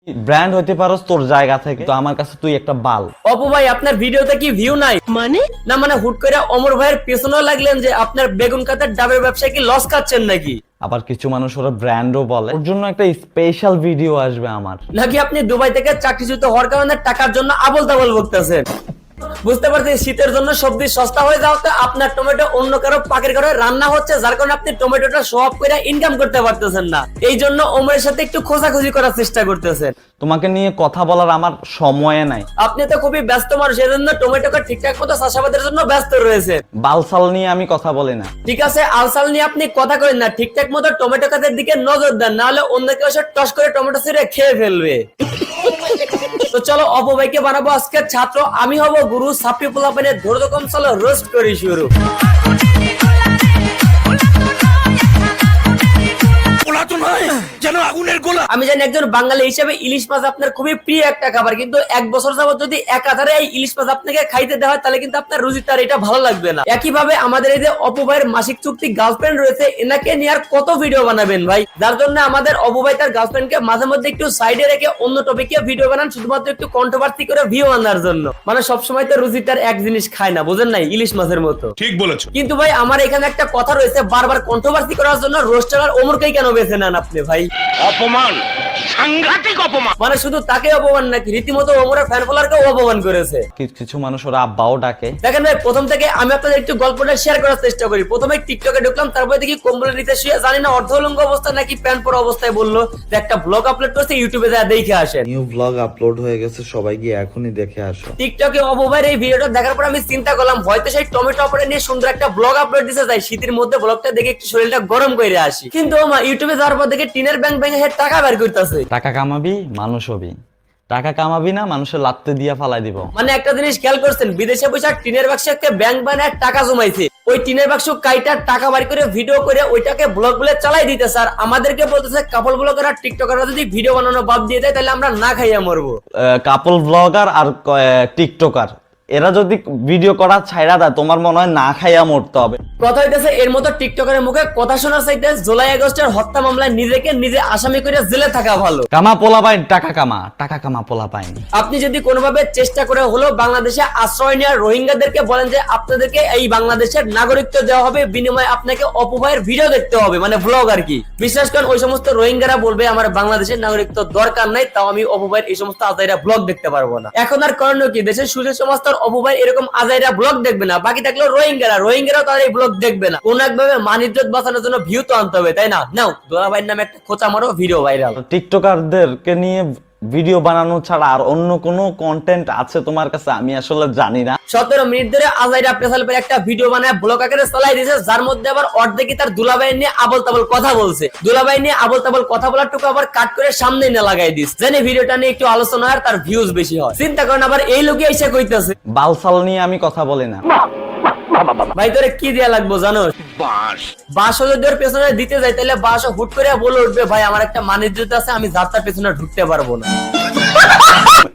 Brand হইতে পারস তোর জায়গা থেকে, তো আমার কাছে তুই একটা বাল। অপু ভাই আপনার ভিডিওতে কি ভিউ নাই? মানে হুট করে অমর ভাইয়ের পেছনেও লাগলেন যে আপনার বেগুন কাটার ডাবের ব্যবসায় কি লস খাচ্ছেন নাকি? আবার কিছু মানুষ ওরা ব্র্যান্ডও বলে, ওর জন্য একটা স্পেশাল ভিডিও আসবে আমার। নাকি আপনি দুবাই থেকে চাকরিচ্যুত হওয়ার কারণে টাকার জন্য আবল তাবল বকতেছেন? বুঝতে পারছি শীতের জন্য সবজি সস্তা হয়ে যাওয়াতে আপনার টমেটো অন্য কারো পাকের ঘরে রান্না হচ্ছে, যার কারণে আপনি টমেটোটা শো অফ করে ইনকাম করতে পারতেছেন না। এই জন্য ওমরের সাথে একটু খোঁজাখুঁজি করার চেষ্টা করতেছেন। তোমাকে নিয়ে কথা বলার আমার সময় নাই। আপনি তো খুবই ব্যস্ত মানুষ, এজন্য টমেটোকে ঠিকঠাক মতো চাষাবাদের জন্য ব্যস্ত রয়েছে। বালসাল নিয়ে আমি কথা বলি না। ঠিক আছে, আলসাল নিয়ে আপনি কথা করেন না, ঠিকঠাক মতো টমেটো গাছের দিকে নজর দেন, নাহলে অন্য কেউ এসে টস করে টমেটো ছিঁড়ে খেয়ে ফেলবে। তো চলো অপভাইকে বানাবো আজকে ছাত্র, আমি হব গুরু। সাপি পোলাপানে ধৈর্য কম, চলো রোস্ট করি শুরু। আমি জানি একজন বাঙালি হিসেবে ইলিশ মাছ আপনার খুবই প্রিয় একটা খাবার, কিন্তু এক বছর যাবত যদি এক আধারে এই ইলিশ মাছ আপনাকে খাইতে দেওয়া হয় তাহলে কিন্তু আপনার রুচিতে আর এটা ভালো লাগবে না। একইভাবে আমাদের এই যে অপু ভাইয়ের মাসিক চুক্তি গার্লফ্রেন্ড রয়েছে, এনাকে নিয়ে আর কত ভিডিও বানাবেন ভাই? যার জন্য আমাদের অপু ভাই তার গার্লফ্রেন্ডকে মাঝে মধ্যে একটু সাইডে রেখে অন্য টপিকে ভিডিও বানান, শুধুমাত্র একটু কন্ট্রোভার্সি করে ভিউ আনার জন্য। মানে সবসময় তো রুচিতার এক জিনিস খায় না, বুঝেন নাই, ইলিশ মাছের মতো। ঠিক বলেছো। কিন্তু ভাই আমার এখানে একটা কথা রয়েছে, বারবার কন্ট্রোভার্সি করার জন্য রোস্টার আর ওমরকেই কেন বেছে নেন আপনি ভাই? অপমান, সাংঘাতিক অপমান। মানে শুধু তাকে অপমান নাকি রীতিমতো ওমরের ফ্যান ফলোয়ারকে অপমান করেছে? কিছু মানুষ ওরা আব্বাও ডাকে। দেখেন ভাই, প্রথম থেকে আমি আপনাদের একটু গল্পটা শেয়ার করার চেষ্টা করি। প্রথমে টিকটকে ঢুকলাম, তারপরে দেখি কম্বলের নিচে শুয়ে জানি না অর্ধলঙ্গ অবস্থায় নাকি প্যান্ট পরা অবস্থায় বললো যে একটা ব্লগ আপলোড করছে, ইউটিউবে যা দেখে আসেন। নিউ ব্লগ আপলোড হয়ে গেছে, সবাই গিয়ে এখনই দেখে আসো। টিকটকে অপু ভাইয়ের এই ভিডিওটা দেখার পর আমি চিন্তা করলাম হয়তো সেই টমেটো অপারে নিয়ে সুন্দর একটা ব্লগ আপলোড দিতে চাই, শীতের মধ্যে ব্লগটা দেখে একটু শরীরটা গরম করে আসি। কিন্তু ইউটিউবে যাওয়ার পর দেখে টিনের ব্যাংক ব্যাংক টাকা বের করতেছে। টাকা কামাবি মানুষ হবি, টাকা কামাবি না মানুষের লাত্তে দিয়া ফালাই দিব। মানে একটা জিনিস খেয়াল করছেন, বিদেশে বসে টিনের বাক্সে একটা ব্যাংক বানায় টাকা জমাইছে, ওই টিনের বাক্স কাইটার টাকা বাড়ি করে ভিডিও করে ওইটাকে ব্লগ বলে চালাই দিতে। স্যার আমাদেরকে বলতেছে কাপল ব্লগার আর টিকটকাররা যদি ভিডিও বানানো বাদ দিয়ে দেয় তাহলে আমরা না খাইয়া মরবো। কাপল ব্লগার আর টিকটকার এরা যদি ভিডিও করা ছাইড়া দেয়, তোমার মনে হয় না খাইয়া মরতে হবে? কথা হইতেছে এর মতো টিকটকারের মুখে কথা শোনার চাইতে জুলাই আগস্টের হত্যা মামলায় নিজেকে নিজে আসামি করে জেলে থাকা ভালো। কামা পোলা পাইন, টাকা কামা পোলা পাইন। আপনি যদি কোনোভাবে চেষ্টা করে হলেও বাংলাদেশে আশ্রয় নেওয়ার রোহিঙ্গাদেরকে বলেন যে আপনাদেরকে এই বাংলাদেশের নাগরিকত্ব দেওয়া হবে, বিনিময়ে আপনাকে অপু ভাইয়ের ভিডিও দেখতে হবে, মানে ব্লগ আর কি। বিশ্বাস করেন ওই সমস্ত রোহিঙ্গারা বলবে আমার বাংলাদেশের নাগরিকত্ব দরকার নাই, তাও আমি অপু ভাইয়ের এই সমস্ত আজাইরা ব্লগ দেখতে পারবো না। এখন আর করণীয় কি? দেশের সুশীল সমাজ অপু ভাই এরকম আজাইরা ব্লগ দেখবে না, বাকি থাকলো রোহিঙ্গারাও তার এই ব্লগ দেখবে না। কোন একভাবে মানিজ্জত বাঁচানোর জন্য ভিউ তো আনতে হবে, তাই না? নাও দোলা ভাইয়ের নামে একটা খোঁচা মারো, ভিডিও ভাইরাল। টিকটকারদেরকে নিয়ে ভিডিও বানানো ছাড়া আর অন্য কোনো কন্টেন্ট আছে তোমার কাছে? আমি আসলে জানি না। 17 মিনিট ধরে আজাইরা পেছাল পেয়ে একটা ভিডিও বানায় ব্লগ আকারে চালাই দিয়েছে, যার মধ্যে আবার অর্ধেকই তার দুলাভাই নিয়ে আবল তাবল কথা বলছে। দুলাভাই নিয়ে আবল তাবল কথা বলার টুকু আবার কাট করে সামনে না লাগাই দিস, জানি ভিডিওটা নিয়ে একটু আলোচনা হয়, তার ভিউজ বেশি হয়। চিন্তা করেন আবার এই লোকে এসে কইতাছে বালসাল নিয়ে আমি কথা বলি না। ভাই তোরে কি দেয়া লাগবো জানো? বাস যদি ওর পেছনে দিতে যাই তাহলে বাস হুট করে বলে উঠবে ভাই আমার একটা মানিজ্জত আছে, আমি যাত্রার পেছনে ঢুকতে পারবো না।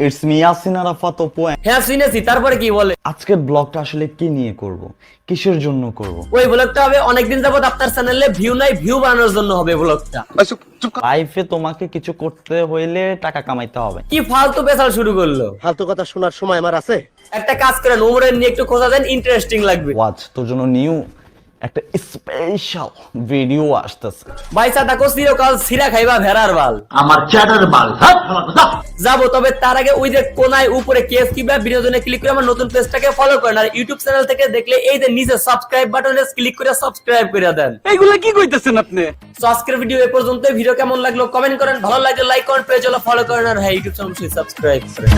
It's me Yasin Arafat Apu. হ্যাঁ শুনেছি, তারপরে কি বলে? আজকের ব্লগটা আসলে কি নিয়ে করব, কিসের জন্য করব? ওই ব্লগটা হবে অনেকদিন যাবত আপনার চ্যানেলে ভিউ নাই, ভিউ বানানোর জন্য হবে ব্লগটা। লাইফে তোমাকে কিছু করতে হইলে টাকা কামাইতে হবে। কি ফালতু পেছাল শুরু করলো? ফালতু কথা শোনার সময় আমার আছে? একটা কাজ করেন, ওমরের নিয়ে একটু খোঁজা দেন, ইন্টারেস্টিং লাগবে। ওয়াচ তোর জন্য নিউ একটা স্পেশাল ভিডিও আসতেছে। ভাইসা থাকো চিরকাল সিরা খাইবা ভেড়ার বাল। আমার চ্যাটার বাল। যাবো, তবে তার আগে ওই যে কোনায় উপরে কেস কিংবা বিনোদনে ক্লিক করে আমার নতুন পেজটাকে ফলো করেন। আর ইউটিউব চ্যানেল থেকে দেখলে এই যে নিচে সাবস্ক্রাইব বাটনে ক্লিক করে সাবস্ক্রাইব করে দেন। এইগুলা কি কইতেছেন আপনি? তো আজকের ভিডিও এ পর্যন্ত। ভিডিও কেমন লাগলো কমেন্ট করেন, ভালো লাগলে লাইক করেন, পেজ হলো ফলো করেন, আর হ্যাঁ ইউটিউব চ্যানেল সাবস্ক্রাইব করেন।